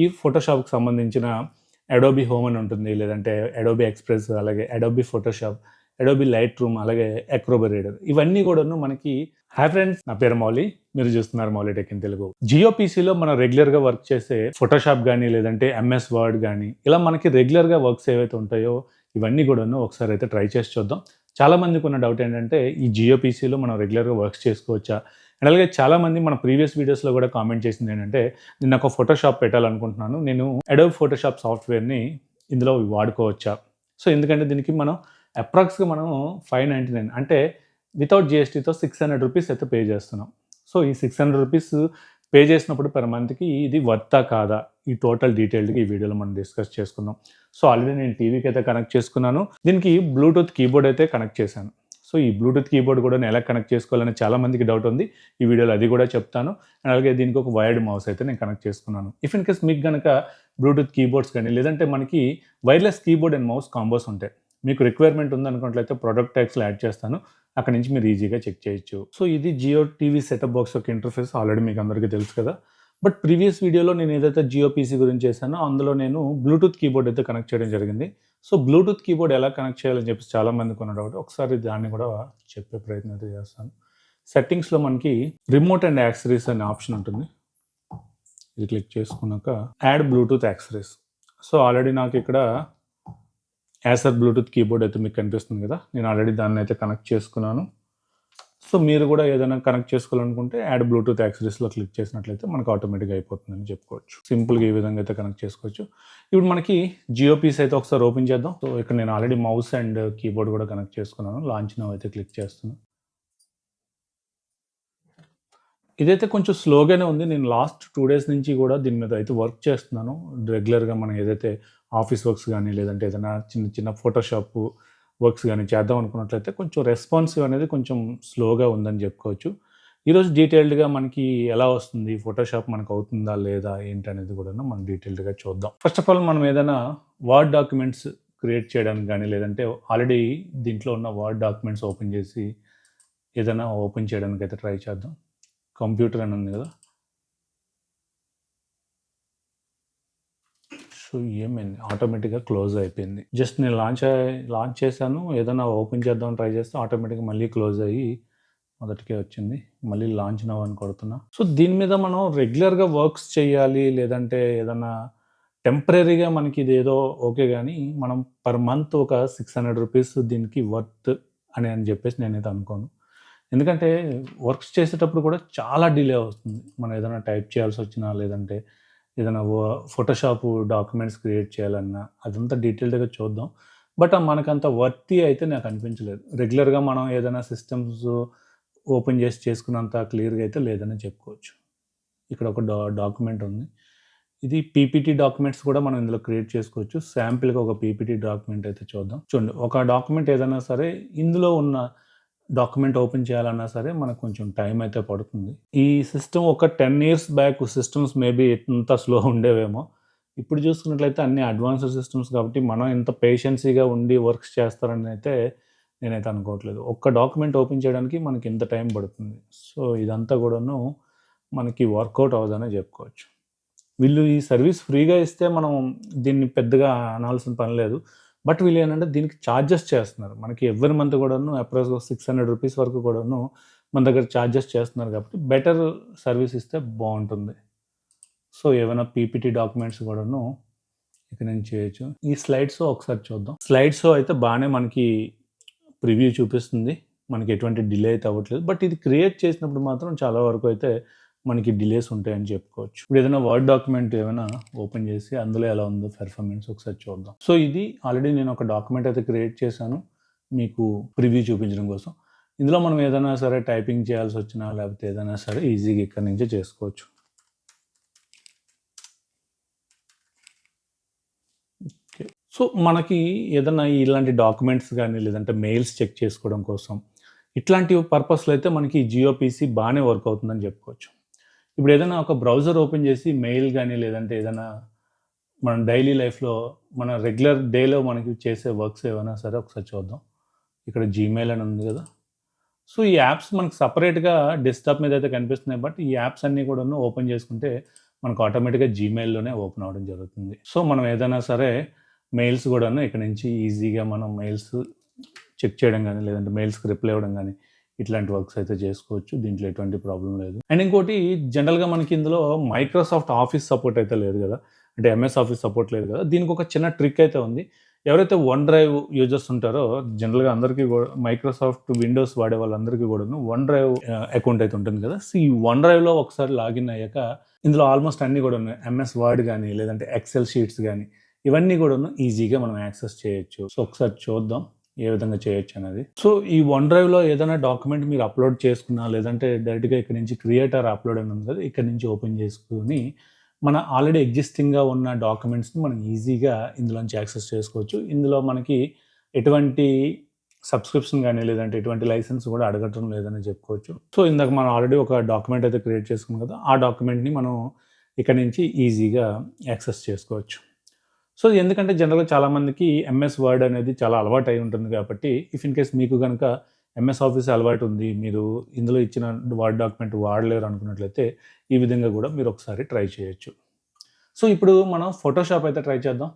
ఈ ఫోటోషాప్‌కి సంబంధించిన Adobe home అని ఉంటుంది. లేదంటే అడోబీ ఎక్స్‌ప్రెస్, అలాగే Adobe Photoshop, Adobe light room, అలాగే అక్రోబా రీడర్ ఇవన్నీ కూడాను మనకి. హాయ్ ఫ్రెండ్స్, నా పేరు మౌలి. మీరు చూస్తున్నారు మౌలి టెక్ ఇన్ తెలుగు. జియో పీసీలో మనం రెగ్యులర్‌గా వర్క్ చేసే ఫోటోషాప్ గానీ, లేదంటే ఎంఎస్ వర్డ్ గానీ, ఇలా మనకి రెగ్యులర్‌గా వర్క్స్ ఏవైతే ఉంటాయో ఇవన్నీ కూడాను ఒకసారి అయితే ట్రై చేసి చూద్దాం. చాలా మందికి ఉన్న డౌట్ ఏంటంటే ఈ జియో పీసీలో మనం రెగ్యులర్‌గా వర్క్స్ చేసుకోవచ్చా? అండ్ అలాగే చాలామంది మన ప్రీవియస్ వీడియోస్‌లో కూడా కామెంట్ చేసింది ఏంటంటే, నేను ఒక ఫోటోషాప్ పెట్టాలనుకుంటున్నాను. నేను అడోబ్ ఫోటోషాప్ సాఫ్ట్‌వేర్‌ని ఇందులో వాడుకోవచ్చా? సో, ఎందుకంటే దీనికి మనం అప్రాక్స్‌గా మనం 599 అంటే వితౌట్ జీఎస్టీతో రూ. 600 అయితే పే చేస్తున్నాం. సో, ఈ రూ. 600 పే చేసినప్పుడు పర్ మంత్‌కి ఇది వర్తా కాదా? ఈ టోటల్ డీటెయిల్డ్‌గా ఈ వీడియోలో మనం డిస్కస్ చేసుకుందాం. సో, ఆల్రెడీ నేను టీవీకి అయితే కనెక్ట్ చేసుకున్నాను. దీనికి బ్లూటూత్ కీబోర్డ్ అయితే కనెక్ట్ చేశాను. సో, ఈ బ్లూటూత్ కీబోర్డ్ కూడా నేను ఎలా కనెక్ట్ చేసుకోవాలని చాలా మందికి డౌట్ ఉంది. ఈ వీడియోలో అది కూడా చెప్తాను. అండ్ అలాగే దీనికి ఒక వైర్డ్ మౌస్ అయితే నేను కనెక్ట్ చేసుకున్నాను. ఇఫ్ ఇన్ కేస్ మీకు గనక బ్లూటూత్ కీబోర్డ్స్ కానీ, లేదంటే మనకి wireless keyboard and mouse combos ఉంటాయి. మీకు రిక్వైర్మెంట్ ఉందనుకున్నట్లయితే ప్రొడక్ట్ ట్యాగ్స్‌లో యాడ్ చేస్తాను. అక్కడి నుంచి మీరు ఈజీగా చెక్ చేయొచ్చు. సో, ఇది జియో టీవీ సెటప్ బాక్స్ యొక్క ఇంటర్ఫేస్ ఆల్రెడీ మీకు అందరికీ తెలుసు కదా! బట్ ప్రీవియస్ వీడియోలో నేను ఏదైతే జియో పీసీ గురించి చేశానో అందులో నేను బ్లూటూత్ కీబోర్డ్ అయితే కనెక్ట్ చేయడం జరిగింది. సో, బ్లూటూత్ కీబోర్డ్ ఎలా కనెక్ట్ చేయాలని చెప్పేసి చాలా మందికి ఉన్న డౌట్. ఒకసారి దాన్ని కూడా చెప్పే ప్రయత్నం అయితే చేస్తాను. సెట్టింగ్స్‌లో మనకి రిమోట్ అండ్ యాక్సెసరీస్ అనే ఆప్షన్ ఉంటుంది. ఇది క్లిక్ చేసుకున్నాక add Bluetooth accessories. So, already నాకు ఇక్కడ యాసర్ బ్లూటూత్ కీబోర్డ్ అయితే మీకు కనిపిస్తుంది కదా! నేను ఆల్రెడీ దాన్నైతే కనెక్ట్ చేసుకున్నాను. సో, మీరు కూడా ఏదైనా కనెక్ట్ చేసుకోవాలనుకుంటే యాడ్ బ్లూటూత్ యాక్సెసరీస్‌లో క్లిక్ చేసినట్లయితే మనకు ఆటోమేటిక్‌గా అయిపోతుందని చెప్పుకోవచ్చు. సింపుల్‌గా ఈ విధంగా అయితే కనెక్ట్ చేసుకోవచ్చు. ఇప్పుడు మనకి జియో పీస్ అయితే ఒకసారి ఓపెన్ చేద్దాం. సో, ఇక్కడ నేను ఆల్రెడీ మౌస్ అండ్ కీబోర్డ్ కూడా కనెక్ట్ చేసుకున్నాను. లాంచ్ నౌ అయితే క్లిక్ చేస్తున్నాను. ఇదైతే కొంచెం స్లోగానే ఉంది. నేను లాస్ట్ 2 డేస్ నుంచి కూడా దీని మీద అయితే వర్క్ చేస్తున్నాను. రెగ్యులర్‌గా మనం ఏదైతే ఆఫీస్ వర్క్స్ గానీ, లేదంటే ఏదైనా చిన్న చిన్న ఫోటోషాప్ వర్క్స్ గానీ చేద్దాం అనుకున్నట్లయితే కొంచెం రెస్పాన్సివ్ అనేది కొంచెం స్లోగా ఉందని చెప్పుకోవచ్చు. ఈరోజు డీటెయిల్డ్‌గా మనకి ఎలా వస్తుంది, ఫోటోషాప్ మనకు అవుతుందా లేదా ఏంటనేది కూడాను మనం డీటెయిల్డ్‌గా చూద్దాం. ఫస్ట్ ఆఫ్ ఆల్ మనం ఏదైనా వర్డ్ డాక్యుమెంట్స్ క్రియేట్ చేయడానికి గానీ, లేదంటే ఆల్రెడీ దీంట్లో ఉన్న వర్డ్ డాక్యుమెంట్స్ ఓపెన్ చేసి ఏదైనా ఓపెన్ చేయడానికైతే ట్రై చేద్దాం. కంప్యూటర్ అని ఉంది కదా! సో, ఏమైంది ఆటోమేటిక్‌గా క్లోజ్ అయిపోయింది. జస్ట్ నేను లాంచ్ చేశాను. ఏదైనా ఓపెన్ చేద్దామని ట్రై చేస్తే ఆటోమేటిక్‌గా మళ్ళీ క్లోజ్ అయ్యి మొదటికే వచ్చింది. మళ్ళీ లాంచ్ నౌ అని కొడుతున్నా. సో, దీని మీద మనం రెగ్యులర్‌గా వర్క్స్ చేయాలి, లేదంటే ఏదన్నా టెంపరరీగా మనకి ఇదేదో ఓకే గానీ, మనం పర్ మంత్ ఒక రూ. 600 దీనికి వర్త్ అని చెప్పేసి నేనైతే అనుకోను. ఎందుకంటే వర్క్స్ చేసేటప్పుడు కూడా చాలా డిలే అవుతుంది. మనం ఏదైనా టైప్ చేయాల్సొచ్చినా, లేదంటే ఏదైనా ఫోటోషాప్ డాక్యుమెంట్స్ క్రియేట్ చేయాలన్నా అదంతా డీటెయిల్డ్‌గా చూద్దాం. బట్ మనకంత వర్తీ అయితే నాకు అనిపించలేదు. రెగ్యులర్‌గా మనం ఏదైనా సిస్టమ్స్ ఓపెన్ చేసి చేసుకున్నంత క్లియర్‌గా అయితే లేదని చెప్పుకోవచ్చు. ఇక్కడ ఒక డాక్యుమెంట్ ఉంది. ఇది పీపీటీ డాక్యుమెంట్స్ కూడా మనం ఇందులో క్రియేట్ చేసుకోవచ్చు. శాంపిల్‌గా ఒక పీపీటీ డాక్యుమెంట్ అయితే చూద్దాం. చూడండి, ఒక డాక్యుమెంట్ ఏదైనా సరే ఇందులో ఉన్న డాక్యుమెంట్ ఓపెన్ చేయాలన్నా సరే మనకు కొంచెం టైం అయితే పడుతుంది. ఈ సిస్టమ్ ఒక 10 ఇయర్స్ బ్యాక్ సిస్టమ్స్ మేబీ ఇంత స్లో ఉండేవేమో. ఇప్పుడు చూసుకున్నట్లయితే అన్ని అడ్వాన్స్డ్ సిస్టమ్స్ కాబట్టి మనం ఇంత పేషెన్సీగా ఉండి వర్క్స్ చేస్తారని అయితే నేనైతే అనుకోవట్లేదు. ఒక్క డాక్యుమెంట్ ఓపెన్ చేయడానికి మనకి ఇంత టైం పడుతుంది. సో, ఇదంతా కూడాను మనకి వర్కౌట్ అవ్వదనే చెప్పుకోవచ్చు. వీళ్ళు ఈ సర్వీస్ ఫ్రీగా ఇస్తే మనం దీన్ని పెద్దగా అనాల్సిన పని లేదు. బట్ వీళ్ళేంటంటే దీనికి చార్జెస్ చేస్తున్నారు. మనకి ఎవ్రి మంత్ కూడాను అప్రాక్స్‌గా రూ. 600 వరకు కూడాను మన దగ్గర చార్జెస్ చేస్తున్నారు కాబట్టి బెటర్ సర్వీస్ ఇస్తే బావుంటుంది. సో, ఏవైనా పీపీటీ డాక్యుమెంట్స్ కూడాను ఇక నుంచి చేయొచ్చు. ఈ స్లైడ్ షో ఒకసారి చూద్దాం. స్లైడ్ షో అయితే బానే మనకి ప్రివ్యూ చూపిస్తుంది. మనకి ఎటువంటి డిలే అయితే అవ్వట్లేదు. బట్ ఇది క్రియేట్ చేసినప్పుడు మాత్రం చాలా వరకు అయితే మనకి డిలేస్ ఉంటాయని చెప్పుకోవచ్చు. ఇప్పుడు ఏదైనా వర్డ్ డాక్యుమెంట్ ఏమైనా ఓపెన్ చేసి అందులో ఎలా ఉందో పెర్ఫార్మెన్స్ ఒకసారి చూద్దాం. సో, ఇది ఆల్రెడీ నేను ఒక డాక్యుమెంట్ అయితే క్రియేట్ చేశాను. మీకు ప్రివ్యూ చూపించడం కోసం. ఇందులో మనం ఏదైనా సరే టైపింగ్ చేయాల్సొచ్చినా లేకపోతే ఏదైనా సరే ఈజీగా ఇక్కడి నుంచే చేసుకోవచ్చు. ఓకే. సో, మనకి ఏదన్నా ఇలాంటి డాక్యుమెంట్స్ గానీ, లేదంటే మెయిల్స్ చెక్ చేసుకోవడం కోసం, ఇట్లాంటి పర్పస్‌లో అయితే మనకి జియో పీసీ బానే వర్క్ అవుతుందని చెప్పుకోవచ్చు. ఇప్పుడు ఏదైనా ఒక బ్రౌజర్ ఓపెన్ చేసి మెయిల్ గానీ, లేదంటే ఏదైనా మన డైలీ లైఫ్‌లో మన రెగ్యులర్ డేలో మనకి చేసే వర్క్స్ ఏవైనా సరే ఒకసారి చూద్దాం. ఇక్కడ జీమెయిల్ అని ఉంది గదా! సో, ఈ యాప్స్ మనకు సెపరేట్‌గా డెస్క్‌టాప్ మీద అయితే కనిపిస్తున్నాయి. బట్ ఈ యాప్స్ అన్నీ కూడాను ఓపెన్ చేసుకుంటే మనకు ఆటోమేటిక్‌గా జీమెయిల్‌లోనే ఓపెన్ అవ్వడం జరుగుతుంది. సో, మనం ఏదైనా సరే మెయిల్స్ గూడాను ఇక్కడ నుంచి ఈజీగా మనం మెయిల్స్ చెక్ చేయడం గానీ, లేదంటే మెయిల్స్‌కి రిప్లై ఇవ్వడం గానీ, ఇట్లాంటి వర్క్స్ అయితే చేసుకోవచ్చు. దీంట్లో ఎటువంటి ప్రాబ్లమ్ లేదు. అండ్ ఇంకోటి జనరల్‌గా మనకి ఇందులో మైక్రోసాఫ్ట్ ఆఫీస్ సపోర్ట్ అయితే లేదు గదా! అంటే ఎంఎస్ ఆఫీస్ సపోర్ట్ లేదు గదా! దీనికొక చిన్న ట్రిక్ అయితే ఉంది. ఎవరైతే వన్ డ్రైవ్ యూజర్స్ ఉంటారో జనరల్‌గా అందరికీ మైక్రోసాఫ్ట్ విండోస్ వాడే వాళ్ళందరికీ గూడాను వన్ డ్రైవ్ అకౌంట్ అయితే ఉంటుంది గదా! సో, ఈ వన్ డ్రైవ్‌లో ఒకసారి లాగిన్ అయ్యాక ఇందులో ఆల్మోస్ట్ అన్నీ గూడాను ఎంఎస్ వర్డ్ గానీ, లేదంటే ఎక్సెల్ షీట్స్ గానీ, ఇవన్నీ గూడాను ఈజీగా మనం యాక్సెస్ చేయొచ్చు. సో, ఒకసారి చూద్దాం ఏ విధంగా చేయొచ్చనేది. సో, ఈ వన్ డ్రైవ్‌లో ఏదైనా డాక్యుమెంట్ మీరు అప్‌లోడ్ చేసుకున్నా, లేదంటే డైరెక్ట్‌గా ఇక్కడి నుంచి క్రియేట్ ఆర్ అప్‌లోడ్ అని ఉంది కదా! ఇక్కడి నుంచి ఓపెన్ చేసుకొని, మన ఆల్రెడీ ఎగ్జిస్టింగ్‌గా ఉన్న డాక్యుమెంట్స్‌ని మనం ఈజీగా ఇందులోంచి యాక్సెస్ చేసుకోవచ్చు. ఇందులో మనకి ఎటువంటి సబ్స్క్రిప్షన్ గానీ, లేదంటే ఎటువంటి లైసెన్స్ గూడా అడగటం లేదని చెప్పుకోవచ్చు. సో, ఇందాక మనం ఆల్రెడీ ఒక డాక్యుమెంట్ అయితే క్రియేట్ చేసుకున్నాం కదా! ఆ డాక్యుమెంట్‌ని మనం ఇక్కడి నుంచి ఈజీగా యాక్సెస్ చేసుకోవచ్చు. సో, ఎందుకంటే జనరల్‌గా చాలామందికి ఎంఎస్ వర్డ్ అనేది చాలా అలవాటై ఉంటుంది కాబట్టి, ఇఫ్ ఇన్ కేస్ మీకు గనక ఎంఎస్ ఆఫీస్ అలవాటు ఉంది. మీరు ఇందులో ఇచ్చిన వర్డ్ డాక్యుమెంట్ వాడలేరు అనుకున్నట్లయితే, ఈ విధంగా గూడా మీరు ఒకసారి ట్రై చేయొచ్చు. సో, ఇప్పుడు మనం ఫోటోషాప్ అయితే ట్రై చేద్దాం.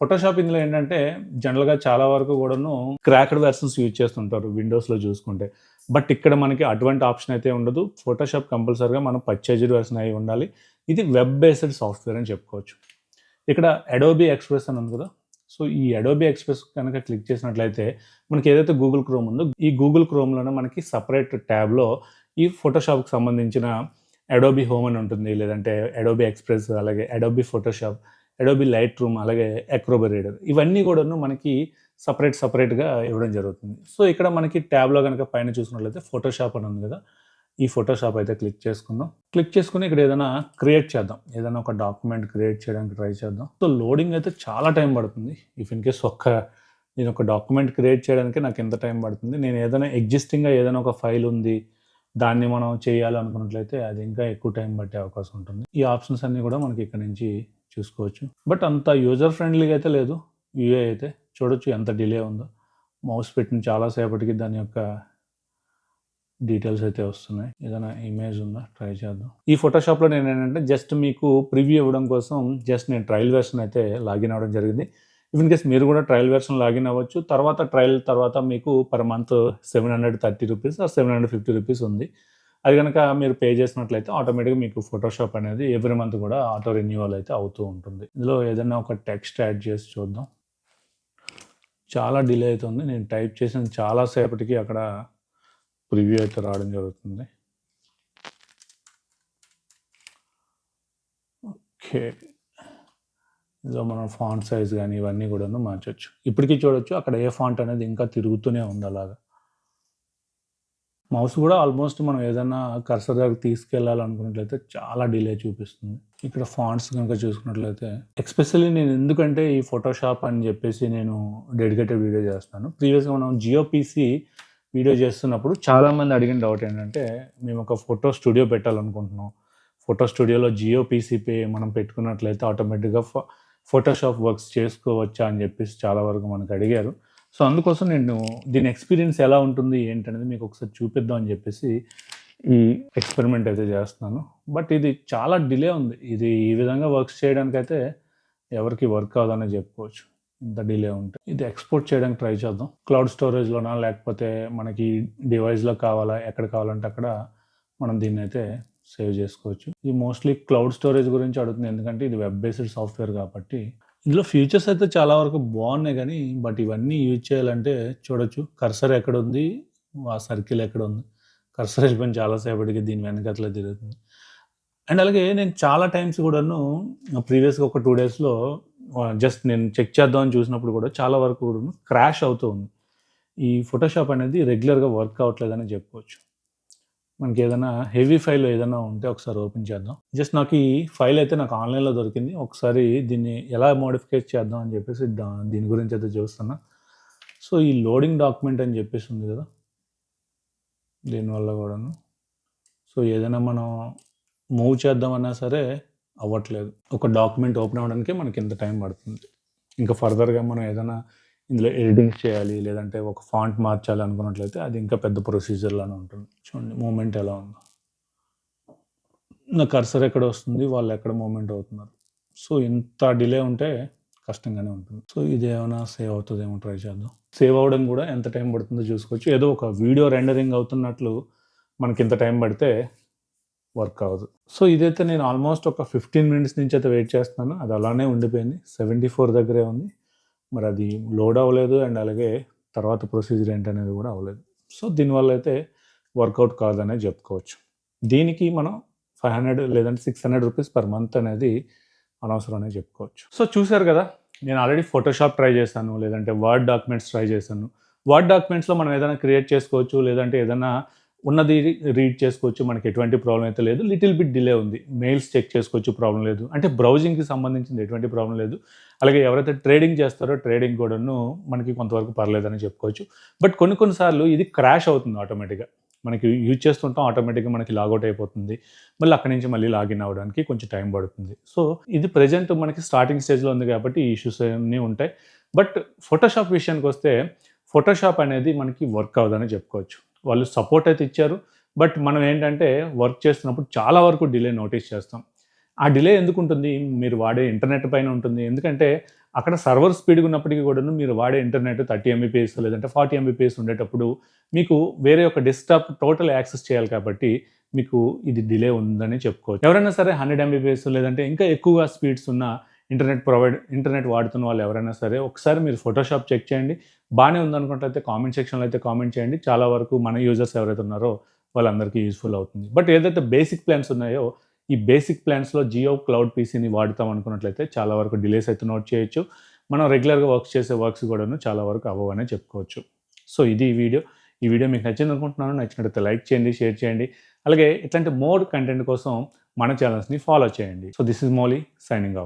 ఫోటోషాప్ ఇందులో ఏంటంటే, జనరల్‌గా చాలా వరకు గూడాను క్రాక్డ్ వెర్షన్స్ యూజ్ చేస్తుంటారు విండోస్‌లో చూసుకుంటే. బట్ ఇక్కడ మనకి అటువంటి ఆప్షన్ అయితే ఉండదు. ఫోటోషాప్ కంపల్సరీగా మనం పర్చేజ్డ్ వెర్షన్ అయి ఉండాలి. ఇది వెబ్ బేస్డ్ సాఫ్ట్‌వేర్ అని చెప్పుకోవచ్చు. ఇక్కడ అడోబీ ఎక్స్‌ప్రెస్ అని ఉంది కదా! సో, ఈ అడోబీ ఎక్స్‌ప్రెస్ కనుక క్లిక్ చేసినట్లయితే, మనకి ఏదైతే గూగుల్ క్రోమ్ ఉందో, ఈ గూగుల్ క్రోమ్‌లోనే మనకి సెపరేట్ ట్యాబ్‌లో ఈ ఫోటోషాప్‌కి సంబంధించిన అడోబీ హోమ్ అని ఉంటుంది. లేదంటే అడోబీ ఎక్స్‌ప్రెస్, అలాగే Adobe Photoshop, Adobe light room, అలాగే అక్రోబా రీడర్ ఇవన్నీ కూడాను మనకి సెపరేట్‌గా ఇవ్వడం జరుగుతుంది. సో, ఇక్కడ మనకి ట్యాబ్‌లో గనక పైన చూసినట్లయితే ఫోటోషాప్ అని ఉంది కదా! ఈ ఫోటోషాప్ అయితే క్లిక్ చేసుకుందాం. క్లిక్ చేసుకొని ఇక్కడ ఏదైనా క్రియేట్ చేద్దాం. ఏదైనా ఒక డాక్యుమెంట్ క్రియేట్ చేయడానికి ట్రై చేద్దాం. సో, లోడింగ్ అయితే చాలా టైం పడుతుంది. ఇఫ్ ఇన్ కేస్ నేను ఒక డాక్యుమెంట్ క్రియేట్ చేయడానికే నాకు ఎంత టైం పడుతుంది. నేను ఏదైనా ఎగ్జిస్టింగ్‌గా ఏదైనా ఒక ఫైల్ ఉంది. దాన్ని మనం చేయాలనుకున్నట్లయితే అది ఇంకా ఎక్కువ టైం పట్టే అవకాశం ఉంటుంది. ఈ ఆప్షన్స్ అన్నీ కూడా మనకి ఇక్కడ నుంచి చూసుకోవచ్చు. బట్ అంత యూజర్ ఫ్రెండ్లీగా అయితే లేదు. యూఐ అయితే చూడొచ్చు ఎంత డిలే ఉందో. మౌస్ పెట్టిన చాలా సేపటికి దాని యొక్క డీటెయిల్స్ అయితే వస్తున్నాయి. ఏదైనా ఇమేజ్ ఉందా? ట్రై చేద్దాం. ఈ ఫోటోషాప్‌లో నేనేంటంటే జస్ట్ మీకు ప్రివ్యూ ఇవ్వడం కోసం జస్ట్ నేను ట్రయల్ వెర్షన్ అయితే లాగిన్ అవ్వడం జరిగింది. ఇఫ్ ఇన్ కేస్ మీరు కూడా ట్రయల్ వెర్షన్ లాగిన్ అవ్వచ్చు. ట్రయల్ తర్వాత మీకు పర్ మంత్ రూ. 730 ఆర్ రూ. 750 ఉంది. అది గనక మీరు పే చేసినట్లయితే ఆటోమేటిక్‌గా మీకు ఫోటోషాప్ అనేది ఎవ్రీ మంత్ కూడా ఆటో రెన్యూవల్ అయితే అవుతూ ఉంటుంది. ఇందులో ఏదైనా ఒక టెక్స్ట్ యాడ్ చేసి చూద్దాం. చాలా డిలే అయితుంది. నేను టైప్ చేసిన చాలా సేపటికి అక్కడ ప్రివ్యూ అయితే రావడం జరుగుతుంది. ఓకే. ఇందులో మనం ఫాంట్ సైజ్ గానీ ఇవన్నీ కూడాను మార్చొచ్చు. ఇప్పటికి చూడొచ్చు అక్కడ ఏ ఫాంట్ అనేది ఇంకా తిరుగుతూనే ఉంది అలాగా. మౌస్ కూడా ఆల్మోస్ట్ మనం ఏదైనా కర్సర్ దగ్గరికి తీసుకెళ్ళాలనుకున్నట్లయితే చాలా డిలే చూపిస్తుంది. ఇక్కడ ఫాంట్స్ గనుక చూసుకున్నట్లయితే ఎస్పెషల్లీ నేను ఎందుకంటే ఈ ఫోటోషాప్ అని చెప్పేసి నేను డెడికేటెడ్ వీడియో చేస్తాను. ప్రీవియస్‌గా మనం జియోపీసీ వీడియో చేస్తున్నప్పుడు చాలామంది అడిగిన డౌట్ ఏంటంటే, మేము ఒక ఫోటో స్టూడియో పెట్టాలనుకుంటున్నాం. ఫోటో స్టూడియోలో జియోపీసీ మనం పెట్టుకున్నట్లయితే ఆటోమేటిక్‌గా ఫోటోషాప్ వర్క్స్ చేసుకోవచ్చా అని చెప్పేసి చాలా వరకు మనకు అడిగారు. సో, అందుకోసం నేను దీని ఎక్స్‌పీరియన్స్ ఎలా ఉంటుంది ఏంటనేది మీకు ఒకసారి చూపిద్దాం అని చెప్పేసి ఈ ఎక్స్‌పెరిమెంట్ అయితే చేస్తున్నాను. బట్ ఇది చాలా డిలే ఉంది. ఇది ఈ విధంగా వర్క్స్ చేయడానికైతే ఎవరికీ వర్క్ అవ్వదనే చెప్పుకోవచ్చు. ఇంత డిలే ఉంటే. ఇది ఎక్స్‌పోర్ట్ చేయడానికి ట్రై చేద్దాం. క్లౌడ్ స్టోరేజ్‌లోనా లేకపోతే మనకి డివైస్‌లో కావాలా, ఎక్కడ కావాలంటే అక్కడ మనం దీన్నైతే సేవ్ చేసుకోవచ్చు. ఇది మోస్ట్‌లీ క్లౌడ్ స్టోరేజ్ గురించి అడుగుతుంది. ఎందుకంటే ఇది వెబ్ బేస్డ్ సాఫ్ట్‌వేర్ కాబట్టి. ఇందులో ఫీచర్స్ అయితే చాలా వరకు బాగున్నాయి గానీ, బట్ ఇవన్నీ యూజ్ చేయాలంటే చూడొచ్చు. కర్సర్ ఎక్కడుంది, ఆ సర్కిల్ ఎక్కడుంది. కర్సర్ వెళ్ళిపోయిన చాలా సేపటికి దీని వెనకాతలే తిరుగుతుంది. అండ్ అలాగే నేను చాలా టైమ్స్ కూడాను ప్రీవియస్‌గా ఒక 2 డేస్‌లో జస్ట్ నేను చెక్ చేద్దామని చూసినప్పుడు కూడా చాలా వరకు కూడాను క్రాష్ అవుతూ ఉంది. ఈ ఫోటోషాప్ అనేది రెగ్యులర్‌గా వర్క్ అవ్వట్లేదని చెప్పుకోవచ్చు. మనకేదైనా హెవీ ఫైల్ ఏదైనా ఉంటే ఒకసారి ఓపెన్ చేద్దాం. జస్ట్ నాకు ఈ ఫైల్ అయితే నాకు ఆన్‌లైన్‌లో దొరికింది. ఒకసారి దీన్ని ఎలా మోడిఫికేట్ చేద్దాం అని చెప్పేసి దీని గురించి అయితే చూస్తున్నా. సో, ఈ లోడింగ్ డాక్యుమెంట్ అని చెప్పేసి ఉంది కదా! దీనివల్ల కూడాను. సో, ఏదైనా మనం మూవ్ చేద్దామన్నా సరే అవ్వట్లేదు. ఒక డాక్యుమెంట్ ఓపెన్ అవ్వడానికే మనకి ఇంత టైం పడుతుంది. ఇంకా ఫర్దర్‌గా మనం ఏదైనా ఇందులో ఎడిటింగ్స్ చేయాలి, లేదంటే ఒక ఫాంట్ మార్చాలి అనుకున్నట్లయితే అది ఇంకా పెద్ద ప్రొసీజర్‌లానే ఉంటుంది. చూడండి మూవ్‌మెంట్ ఎలా ఉందో. నా కర్సర్ ఎక్కడ వస్తుంది, వాళ్ళు ఎక్కడ మూవ్‌మెంట్ అవుతున్నారు. సో, ఇంత డిలే ఉంటే కష్టంగానే ఉంటుంది. సో, ఇదేమైనా సేవ్ అవుతదేమో ట్రై చేద్దాం. సేవ్ అవ్వడం కూడా ఎంత టైం పడుతుందో చూసుకోవచ్చు. ఏదో ఒక వీడియో రెండరింగ్ అవుతున్నట్లు మనకింత టైం పడితే వర్క్ అవ్వదు. సో, ఇదైతే నేను ఆల్మోస్ట్ ఒక 15 మినిట్స్ నుంచి అయితే వెయిట్ చేస్తున్నాను. అది అలానే ఉండిపోయింది. 74 దగ్గరే ఉంది. మరి అది లోడ్ అవ్వలేదు అండ్ అలాగే తర్వాత ప్రొసీజర్ ఏంటనేది కూడా అవ్వలేదు. సో, దీనివల్ల అయితే వర్కౌట్ కాదనే చెప్పుకోవచ్చు. దీనికి మనం 500 లేదంటే 600 రూపీస్ పర్ మంత్ అనేది అనవసరం అనే చెప్పుకోవచ్చు. సో, చూసారు కదా! నేను ఆల్రెడీ ఫోటోషాప్ ట్రై చేశాను. లేదంటే వర్డ్ డాక్యుమెంట్స్ ట్రై చేశాను. వర్డ్ డాక్యుమెంట్స్‌లో మనం ఏదైనా క్రియేట్ చేసుకోవచ్చు. లేదంటే ఏదన్నా ఉన్నది రీడ్ చేసుకోవచ్చు. మనకి ఎటువంటి ప్రాబ్లమ్ అయితే లేదు. లిటిల్ బిట్ డిలే ఉంది. మెయిల్స్ చెక్ చేసుకోవచ్చు, ప్రాబ్లమ్ లేదు. అంటే బ్రౌజింగ్‌కి సంబంధించింది ఎటువంటి ప్రాబ్లమ్ లేదు. అలాగే ఎవరైతే ట్రేడింగ్ చేస్తారో ట్రేడింగ్ కూడాను మనకి కొంతవరకు పర్లేదని చెప్పుకోవచ్చు. బట్ కొన్ని కొన్ని సార్లు ఇది క్రాష్ అవుతుంది ఆటోమేటిక్‌గా. మనకి యూజ్ చేస్తుంటాం, ఆటోమేటిక్‌గా మనకి లాగౌట్ అయిపోతుంది. మళ్ళీ అక్కడి నుంచి మళ్ళీ లాగిన్ అవ్వడానికి కొంచెం టైం పడుతుంది. సో, ఇది ప్రెజెంట్ మనకి స్టార్టింగ్ స్టేజ్‌లో ఉంది కాబట్టి ఈ ఇష్యూస్ అన్నీ ఉంటాయి. బట్ ఫోటోషాప్ విషయానికొస్తే ఫోటోషాప్ అనేది మనకి వర్క్ అవ్వదని చెప్పుకోవచ్చు. వాళ్ళు సపోర్ట్ అయితే ఇచ్చారు. బట్ మనం ఏంటంటే వర్క్ చేస్తున్నప్పుడు చాలా వరకు డిలే నోటీస్ చేస్తాం. ఆ డిలే ఎందుకుంటుంది? మీరు వాడే ఇంటర్నెట్ పైన ఉంటుంది. ఎందుకంటే అక్కడ సర్వర్ స్పీడ్‌గా ఉన్నప్పటికీ కూడాను మీరు వాడే ఇంటర్నెట్ 30 ఎంబీపీఎస్ లేదంటే 40 ఎంబీపీఎస్ ఉండేటప్పుడు మీకు వేరే ఒక డెస్క్‌టాప్ టోటల్ యాక్సెస్ చేయాలి కాబట్టి మీకు ఇది డిలే ఉందని చెప్పుకోవచ్చు. ఎవరైనా సరే 100 ఎంబీపీఎస్ లేదంటే ఇంకా ఎక్కువగా స్పీడ్స్ ఉన్న ఇంటర్నెట్ వాడుతున్న వాళ్ళు ఎవరైనా సరే ఒకసారి మీరు ఫోటోషాప్ చెక్ చేయండి. బానే ఉందనుకున్నట్లయితే కామెంట్ సెక్షన్‌లో అయితే కామెంట్ చేయండి. చాలా వరకు మన యూజర్స్ ఎవరైతే ఉన్నారో వాళ్ళందరికీ యూజ్‌ఫుల్ అవుతుంది. బట్ ఏదైతే బేసిక్ ప్లాన్స్ ఉన్నాయో ఈ బేసిక్ ప్లాన్స్‌లో జియో క్లౌడ్ పీసీని వాడతాం అనుకున్నట్లయితే చాలా వరకు డిలేస్ అయితే నోట్ చేయొచ్చు. మనం రెగ్యులర్‌గా వర్క్స్ చేసే వర్క్స్ కూడాను చాలా వరకు అవ్వవనే చెప్పుకోవచ్చు. సో, ఇది ఈ వీడియో. ఈ వీడియో మీకు నచ్చిందనుకుంటున్నాను. నచ్చినట్లయితే లైక్ చేయండి, షేర్ చేయండి. అలాగే ఇట్లాంటి మోర్ కంటెంట్ కోసం మన ఛానల్స్‌ని ఫాలో చేయండి. So, this is Mouli signing off.